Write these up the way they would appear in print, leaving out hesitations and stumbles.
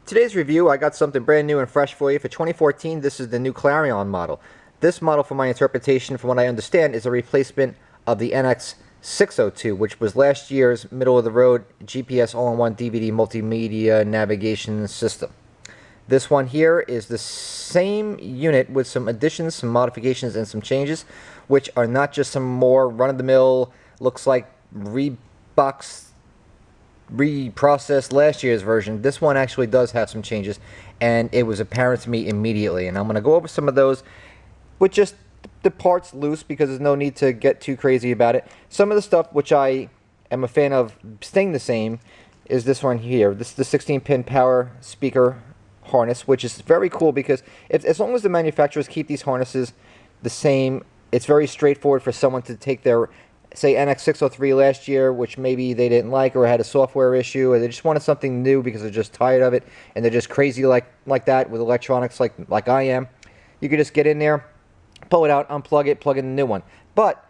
Today's review, I got something brand new and fresh for you. For 2014, this is the new Clarion model. This model, from my interpretation, from what I understand, is a replacement of the NX404, which was last year's middle-of-the-road GPS all-in-one DVD multimedia navigation system. This one here is the same unit with some additions, some modifications, and some changes, which are not just some more run-of-the-mill, looks like reprocessed last year's version. This one actually does have some changes, and it was apparent to me immediately. And I'm going to go over some of those with just the parts loose, because there's no need to get too crazy about it. Some of the stuff which I am a fan of staying the same is this one here. This is the 16-pin power speaker harness, which is very cool because as long as the manufacturers keep these harnesses the same, it's very straightforward for someone to take their, say, NX603 last year, which maybe they didn't like or had a software issue, or they just wanted something new because they're just tired of it and they're just crazy like that with electronics like I am. You could just get in there, pull it out, unplug it, plug in the new one. But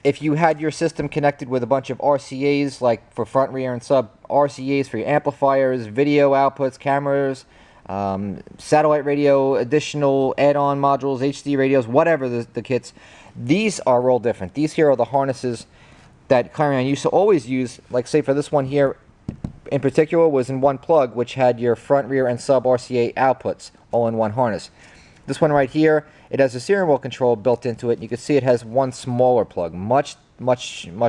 if you had your system connected with a bunch of RCAs, like for front, rear, and sub, RCAs for your amplifiers, video outputs, cameras, satellite radio, additional add-on modules, HD radios, whatever the kits, these are all different. These here are the harnesses that Clarion used to always use. Like, say, for this one here in particular, was in one plug, which had your front, rear, and sub RCA outputs all in one harness. This one right here, it has a steering wheel control built into it. You can see it has one smaller plug, much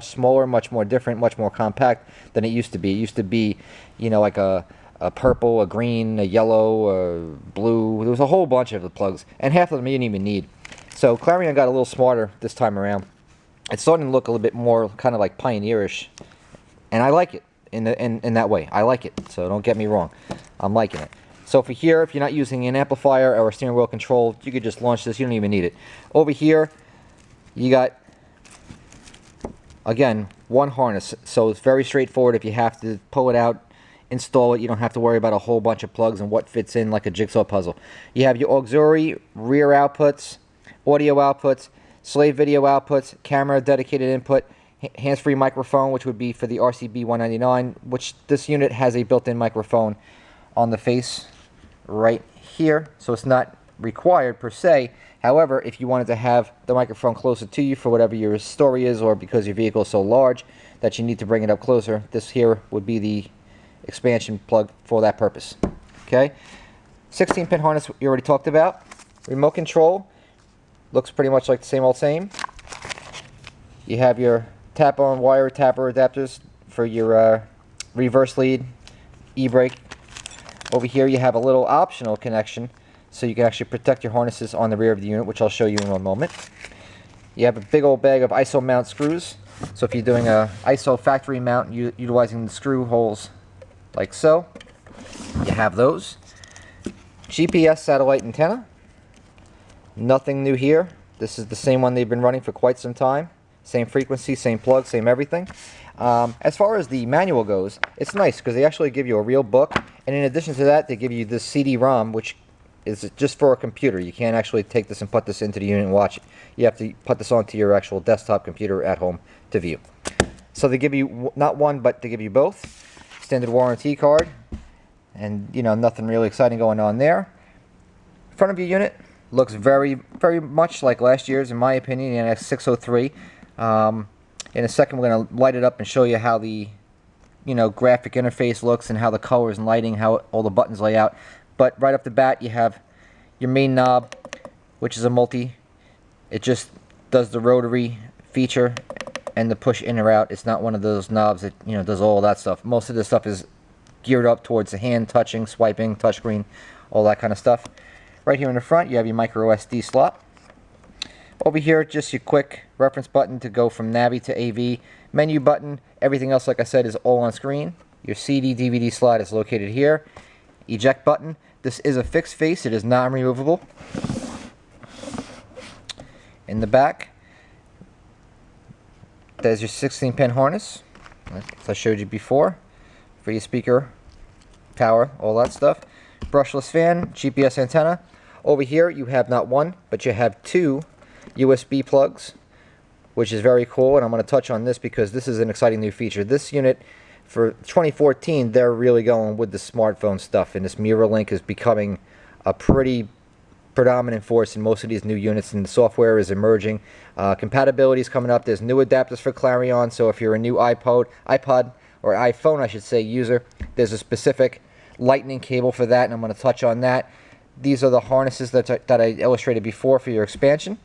smaller, much more different, much more compact than it used to be. It used to be, you know, like a purple, a green, a yellow, a blue. There was a whole bunch of the plugs, and half of them you didn't even need. So Clarion got a little smarter this time around. It's starting to look a little bit more kind of like pioneerish, and I like it in that way. I like it, so don't get me wrong. I'm liking it. So for here, if you're not using an amplifier or a steering wheel control, you could just launch this. You don't even need it. Over here, you got, again, one harness. So it's very straightforward. If you have to pull it out, install it, you don't have to worry about a whole bunch of plugs and what fits in like a jigsaw puzzle. You have your auxiliary rear outputs, audio outputs, slave video outputs, camera dedicated input, hands-free microphone, which would be for the RCB 199, which this unit has a built-in microphone on the face right here, so it's not required per se. However, if you wanted to have the microphone closer to you for whatever your story is, or because your vehicle is so large that you need to bring it up closer, this here would be the expansion plug for that purpose. Okay, 16-pin harness you already talked about. Remote control looks pretty much like the same old same. You have your tap-on wire tapper adapters for your reverse lead, e-brake. Over here you have a little optional connection so you can actually protect your harnesses on the rear of the unit, which I'll show you in one moment. You have a big old bag of ISO mount screws. So if you're doing a ISO factory mount utilizing the screw holes like so, you have those. GPS satellite antenna. Nothing new here. This is the same one they've been running for quite some time. Same frequency, same plug, same everything. As far as the manual goes, it's nice because they actually give you a real book, and in addition to that, they give you this CD-ROM, which is just for a computer. You can't actually take this and put this into the unit and watch it. You have to put this onto your actual desktop computer at home to view. So they give you not one, but they give you both. Standard warranty card, and you know, nothing really exciting going on there. Front of your unit looks very much like last year's, in my opinion, the NX603. In a second, we're going to light it up and show you how the, you know, graphic interface looks and how the colors and lighting, how all the buttons lay out. But right off the bat, you have your main knob, which is a multi. It just does the rotary feature and the push in or out. It's not one of those knobs that, you know, does all that stuff. Most of this stuff is geared up towards the hand touching, swiping, touchscreen, all that kind of stuff. Right here in the front, you have your micro SD slot. Over here, just your quick reference button to go from Navi to AV. Menu button. Everything else, like I said, is all on screen. Your CD, DVD slot is located here. Eject button. This is a fixed face. It is not removable. In the back, there's your 16-pin harness, as I showed you before, for your speaker, power, all that stuff. Brushless fan, GPS antenna. Over here, you have not one, but you have two USB plugs, which is very cool, and I'm going to touch on this because this is an exciting new feature. This unit for 2014, they're really going with the smartphone stuff, and this mirror link is becoming a pretty predominant force in most of these new units, and the software is emerging. Compatibility is coming up. There's new adapters for Clarion, so if you're a new iPod or iPhone, I should say, user, there's a specific lightning cable for that, and I'm going to touch on that. These are the harnesses that I illustrated before for your expansion,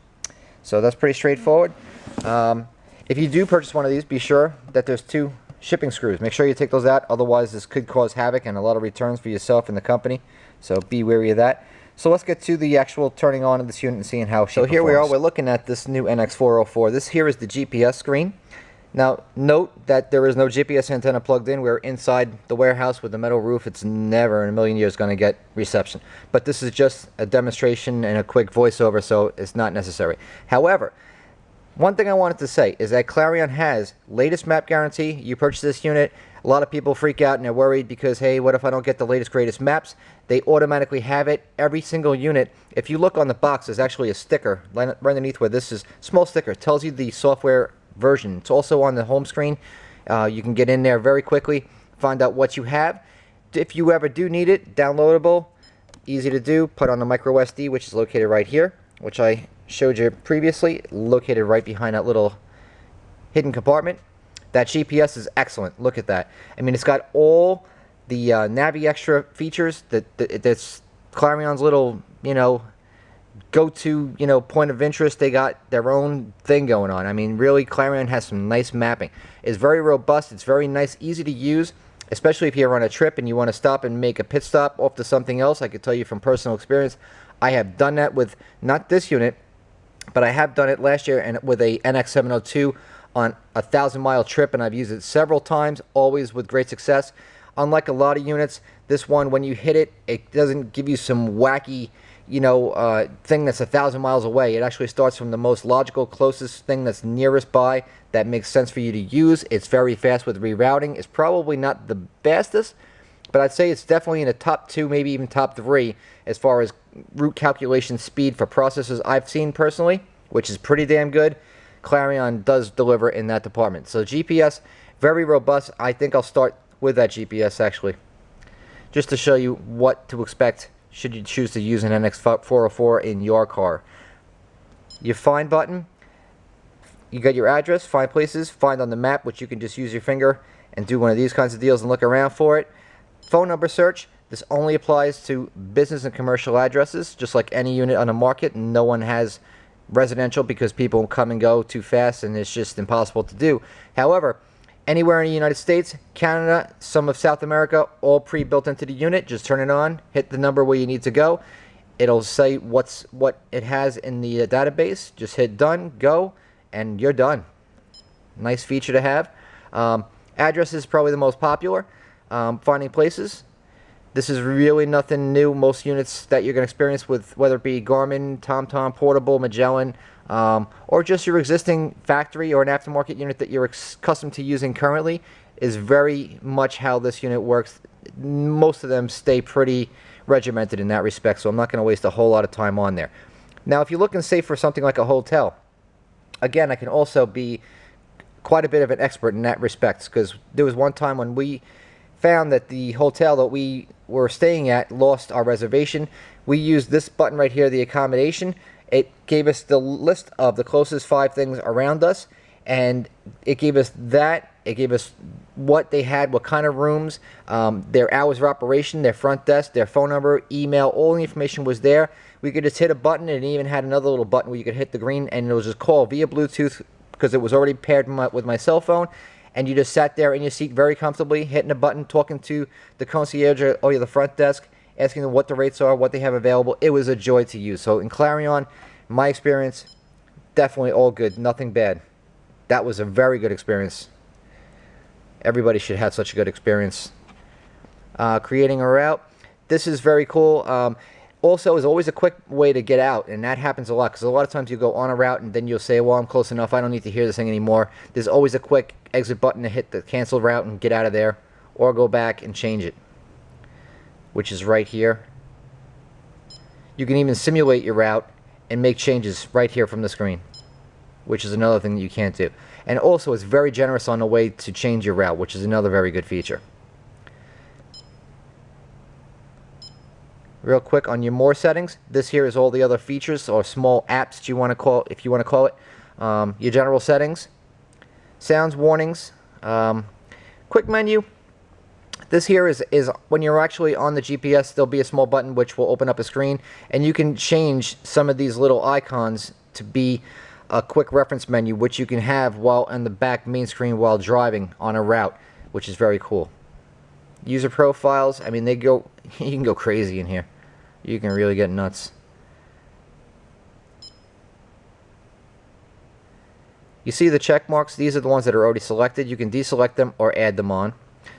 so that's pretty straightforward. If you do purchase one of these, be sure that there's 2 shipping screws. Make sure you take those out, otherwise this could cause havoc and a lot of returns for yourself and the company, so be wary of that. So let's get to the actual turning on of this unit and seeing how she performs. So here we are, we're looking at this new NX404. This here is the GPS screen. Now note that there is no GPS antenna plugged in. We're inside the warehouse with a metal roof. It's never in a million years going to get reception. But this is just a demonstration and a quick voiceover, so it's not necessary. However, one thing I wanted to say is that Clarion has latest map guarantee. You purchase this unit, a lot of people freak out and they're worried because, hey, what if I don't get the latest greatest maps? They automatically have it. Every single unit, if you look on the box, there's actually a sticker right underneath where this is, small sticker, tells you the software version. It's also on the home screen. You can get in there very quickly, find out what you have. If you ever do need it, downloadable, easy to do, put on the micro SD, which is located right here, which I showed you previously, located right behind that little hidden compartment. That GPS is excellent. Look at that. I mean, it's got all the Navi Extra features that's Clarion's little, go-to, point of interest. They got their own thing going on. I mean, really, Clarion has some nice mapping. It's very robust. It's very nice, easy to use, especially if you're on a trip and you want to stop and make a pit stop off to something else. I could tell you from personal experience, I have done that with not this unit, but I have done it last year and with a NX702 on a 1,000-mile trip, and I've used it several times, always with great success. Unlike a lot of units, this one, when you hit it, it doesn't give you some wacky, thing that's 1,000 miles away. It actually starts from the most logical, closest thing that's nearest by that makes sense for you to use. It's very fast with rerouting. It's probably not the fastest, but I'd say it's definitely in the top 2, maybe even top 3 as far as route calculation speed for processors I've seen personally, which is pretty damn good. Clarion does deliver in that department. So GPS, very robust. I think I'll start with that GPS actually, just to show you what to expect should you choose to use an NX404 in your car. Your find button, you got your address, find places, find on the map, which you can just use your finger and do one of these kinds of deals and look around for it. Phone number search, this only applies to business and commercial addresses, just like any unit on the market. No one has residential because people come and go too fast and it's just impossible to do. However, anywhere in the United States, Canada, some of South America, all pre-built into the unit. Just turn it on, hit the number where you need to go. It'll say what it has in the database. Just hit done, go, and you're done. Nice feature to have. Address is probably the most popular. Finding places. This is really nothing new. Most units that you're going to experience with, whether it be Garmin, TomTom, Portable, Magellan, or just your existing factory or an aftermarket unit that you're accustomed to using currently, is very much how this unit works. Most of them stay pretty regimented in that respect, so I'm not going to waste a whole lot of time on there. Now, if you're looking, say, for something like a hotel, again, I can also be quite a bit of an expert in that respect, because there was one time when we found that the hotel that we were staying at lost our reservation. We used this button right here, the accommodation. It gave us the list of the closest 5 things around us, and it gave us that. It gave us what they had, what kind of rooms, their hours of operation, their front desk, their phone number, email, all the information was there. We could just hit a button, and it even had another little button where you could hit the green, and it was just call via Bluetooth because it was already paired with my cell phone. And you just sat there in your seat very comfortably, hitting a button, talking to the concierge or the front desk, asking them what the rates are, what they have available. It was a joy to use. So in Clarion, my experience, definitely all good, nothing bad. That was a very good experience. Everybody should have such a good experience. Creating a route. This is very cool. Also, is always a quick way to get out, and that happens a lot, because a lot of times you go on a route and then you'll say, well, I'm close enough, I don't need to hear this thing anymore. There's always a quick exit button to hit the cancel route and get out of there, or go back and change it, which is right here. You can even simulate your route and make changes right here from the screen. which is another thing that you can't do. And also it's very generous on the way to change your route, which is another very good feature. Real quick on your more settings, this here is all the other features or small apps that you want to call, if you want to call it. Your general settings, sounds, warnings, quick menu. This here is when you're actually on the GPS, there'll be a small button which will open up a screen, and you can change some of these little icons to be a quick reference menu, which you can have while on the back main screen while driving on a route, which is very cool. User profiles, I mean, you can go crazy in here. You can really get nuts. You see the check marks? These are the ones that are already selected. You can deselect them or add them on.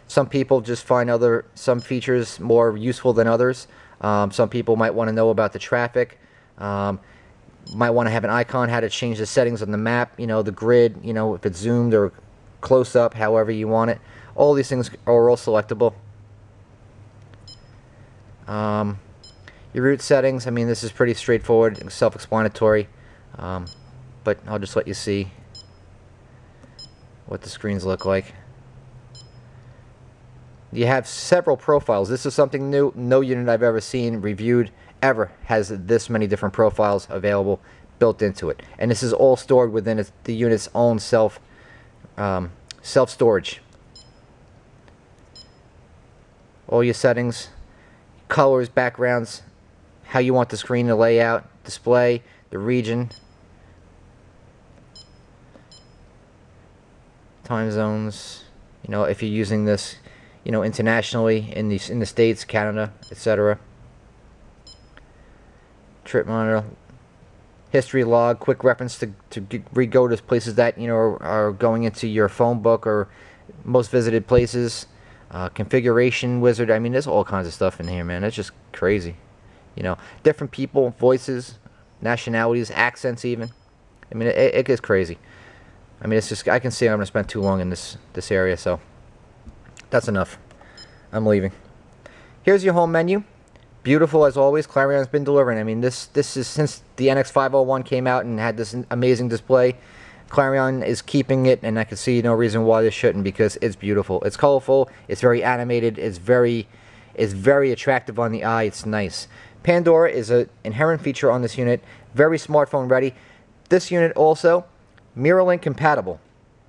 Some people just find some features more useful than others. Some people might want to know about the traffic. Might want to have an icon, how to change the settings on the map, you know, the grid, you know, if it's zoomed or close up, however you want it. All these things are all selectable. Your route settings, I mean, this is pretty straightforward, self-explanatory, but I'll just let you see what the screens look like. You have several profiles. This is something new. No unit I've ever seen reviewed ever has this many different profiles available built into it, and this is all stored within the unit's own self-storage. All your settings, colors, backgrounds, how you want the screen to lay out, display, the region, time zones, you know, if you're using this, you know, internationally in the States, Canada, etc. Trip monitor, history log, quick reference to go to places that, you know, are going into your phone book or most visited places. Configuration wizard, I mean, there's all kinds of stuff in here, man. It's just crazy. You know, different people, voices, nationalities, accents even. I mean, it gets crazy. I mean, it's just, I can see I'm going to spend too long in this area, so that's enough. I'm leaving. Here's your home menu. Beautiful as always. Clarion's been delivering. I mean, this is since the NX501 came out and had this amazing display. Clarion is keeping it, and I can see no reason why this shouldn't, because it's beautiful. It's colorful. It's very animated. It's very attractive on the eye. It's nice. Pandora is an inherent feature on this unit. Very smartphone ready. This unit also MirrorLink compatible,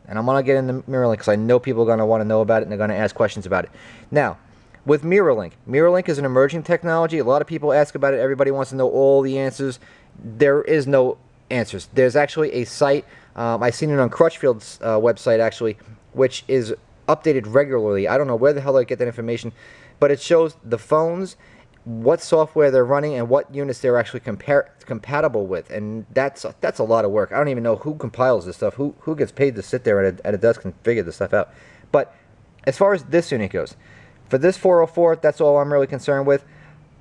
and I'm gonna get into MirrorLink because I know people are gonna want to know about it and they're gonna ask questions about it. Now, with MirrorLink is an emerging technology. A lot of people ask about it. Everybody wants to know all the answers. There is no answers. There's actually a site. I've seen it on Crutchfield's website, actually, which is updated regularly. I don't know where the hell I get that information, but it shows the phones, what software they're running, and what units they're actually compatible with. And that's a lot of work. I don't even know who compiles this stuff, who gets paid to sit there at a desk and figure this stuff out. But as far as this unit goes, for this 404, that's all I'm really concerned with.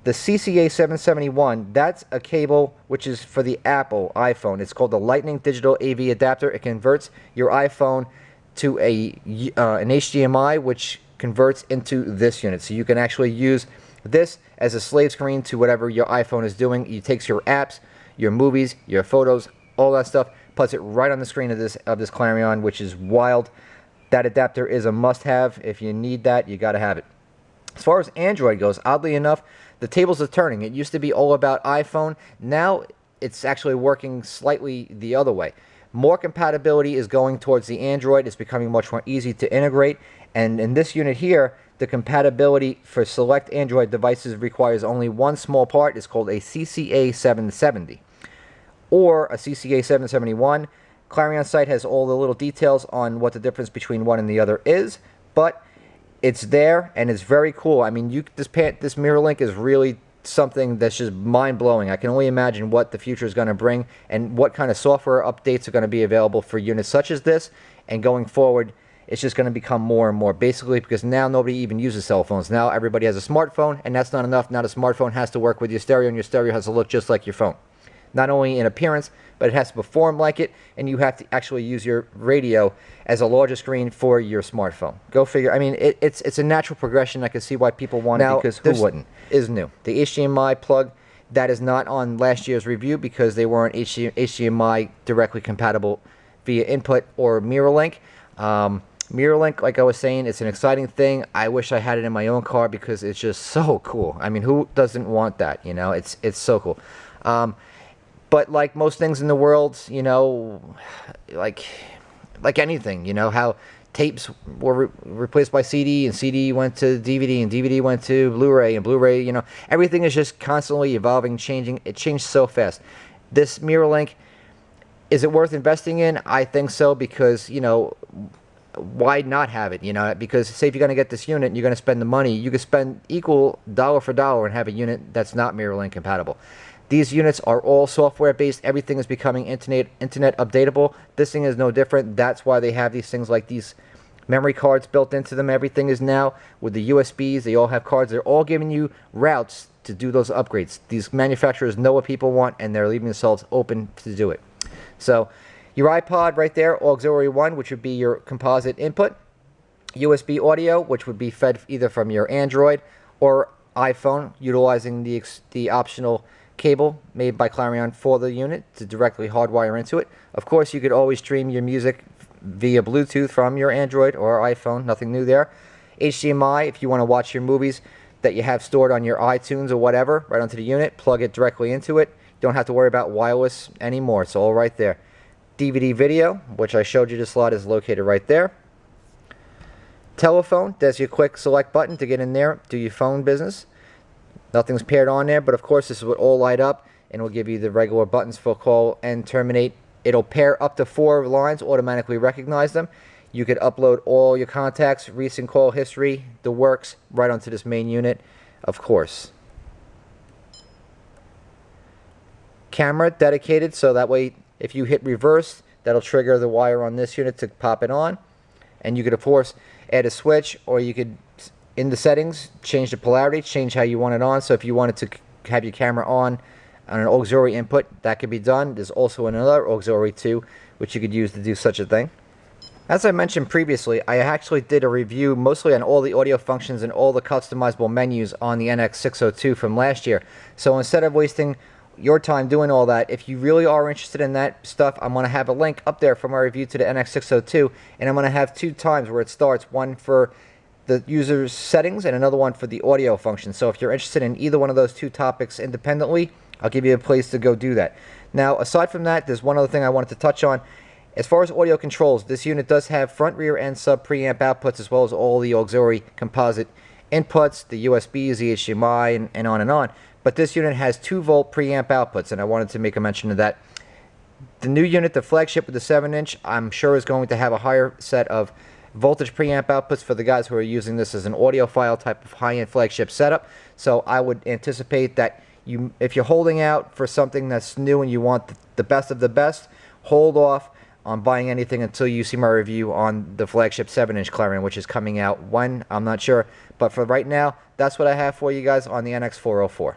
The CCA771, that's a cable which is for the Apple iPhone. It's called the Lightning Digital AV Adapter. It converts your iPhone to an HDMI, which converts into this unit. So you can actually use this as a slave screen to whatever your iPhone is doing. It takes your apps, your movies, your photos, all that stuff, puts it right on the screen of this Clarion, which is wild. That adapter is a must-have. If you need that, you got to have it. As far as Android goes, oddly enough, the tables are turning. It used to be all about iPhone. Now it's actually working slightly the other way. More compatibility is going towards the Android. It's becoming much more easy to integrate. And in this unit here, the compatibility for select Android devices requires only one small part. It's called a CCA770 or a CCA771. Clarion site has all the little details on what the difference between one and the other is, but it's there and it's very cool. I mean, this MirrorLink is really something that's just mind-blowing. I can only imagine what the future is going to bring and what kind of software updates are going to be available for units such as this. And going forward, it's just going to become more and more, basically, because now nobody even uses cell phones. Now everybody has a smartphone, and that's not enough. Now the smartphone has to work with your stereo, and your stereo has to look just like your phone. Not only in appearance, but it has to perform like it, and you have to actually use your radio as a larger screen for your smartphone. Go figure. I mean, it's a natural progression. I can see why people want it, because who wouldn't? Is new. The HDMI plug That is not on last year's review because they weren't HDMI directly compatible via input or mirror link. Mirror link, like I was saying, it's an exciting thing. I wish I had it in my own car because it's just so cool. I mean, who doesn't want that? You know, it's so cool. But like most things in the world, you know, like anything, you know, how tapes were replaced by CD, and CD went to DVD, and DVD went to Blu-ray, and Blu-ray, you know, everything is just constantly evolving, changing. It changed so fast. This mirror link, is it worth investing in? I think so, because, you know, why not have it? You know, because say if you're going to get this unit and you're going to spend the money, you could spend equal dollar for dollar and have a unit that's not mirror link compatible. These units are all software based. Everything is becoming internet updatable. This thing is no different. That's why they have these things like these memory cards built into them. Everything is now with the USBs. They all have cards. They're all giving you routes to do those upgrades. These manufacturers know what people want, and they're leaving themselves open to do it. So your iPod right there, auxiliary 1, which would be your composite input. USB audio, which would be fed either from your Android or iPhone, utilizing the optional cable made by Clarion for the unit to directly hardwire into it. Of course, you could always stream your music via Bluetooth from your Android or iPhone. Nothing new there. HDMI, if you want to watch your movies that you have stored on your iTunes or whatever, right onto the unit, plug it directly into it. You don't have to worry about wireless anymore. It's all right there. DVD video, which I showed you, the slot is located right there. Telephone, there's your quick select button to get in there, do your phone business. Nothing's paired on there, but of course this will all light up and will give you the regular buttons for call and terminate. It'll pair up to 4 lines, automatically recognize them. You could upload all your contacts, recent call history, the works, right onto this main unit, of course. Camera dedicated, so that way if you hit reverse, that'll trigger the wire on this unit to pop it on. And you could, of course, add a switch, or you could, in the settings, change the polarity, change how you want it on. So if you wanted to have your camera on an auxiliary input, that could be done. There's also another auxiliary 2, which you could use to do such a thing. As I mentioned previously, I actually did a review mostly on all the audio functions and all the customizable menus on the NX602 from last year. So instead of wasting your time doing all that, if you really are interested in that stuff, I'm going to have a link up there for my review to the NX602, and I'm going to have 2 times where it starts, one for the user's settings and another one for the audio function. So if you're interested in either one of those 2 topics independently, I'll give you a place to go do that. Now, aside from that, there's one other thing I wanted to touch on. As far as audio controls, this unit does have front, rear, and sub preamp outputs, as well as all the auxiliary composite inputs, the USBs, the HDMI, and on and on. But this unit has 2-volt preamp outputs, and I wanted to make a mention of that. The new unit, the flagship with the 7-inch, I'm sure is going to have a higher set of voltage preamp outputs for the guys who are using this as an audiophile type of high-end flagship setup. So I would anticipate that if you're holding out for something that's new and you want the best of the best, hold off on buying anything until you see my review on the flagship 7-inch Clarion, which is coming out when, I'm not sure. But for right now, that's what I have for you guys on the NX404.